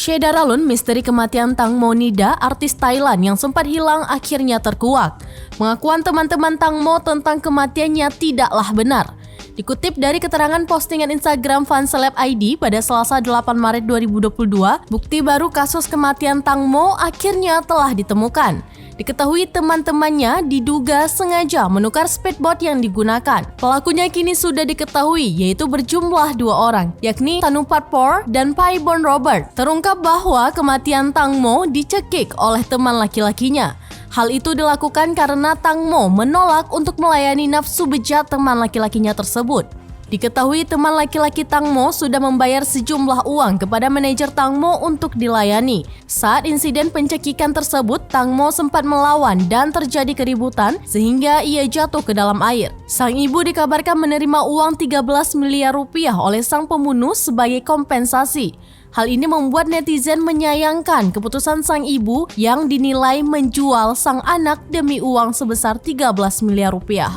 Syedaralun, misteri kematian Tang Mo Nida, artis Thailand yang sempat hilang akhirnya terkuak. Pengakuan teman-teman Tang Mo tentang kematiannya tidaklah benar. Dikutip dari keterangan postingan Instagram Fanceleb ID pada Selasa 8 Maret 2022, bukti baru kasus kematian Tang Mo akhirnya telah ditemukan. Diketahui teman-temannya diduga sengaja menukar speedboat yang digunakan. Pelakunya kini sudah diketahui, yaitu berjumlah 2 orang, yakni Tanupatpor dan Paibon Robert. Terungkap bahwa kematian Tang Mo dicekik oleh teman laki-lakinya. Hal itu dilakukan karena Tang Mo menolak untuk melayani nafsu bejat teman laki-lakinya tersebut. Diketahui teman laki-laki Tang Mo sudah membayar sejumlah uang kepada manajer Tang Mo untuk dilayani. Saat insiden pencekikan tersebut, Tang Mo sempat melawan dan terjadi keributan sehingga ia jatuh ke dalam air. Sang ibu dikabarkan menerima uang 13 miliar rupiah oleh sang pembunuh sebagai kompensasi. Hal ini membuat netizen menyayangkan keputusan sang ibu yang dinilai menjual sang anak demi uang sebesar 13 miliar rupiah.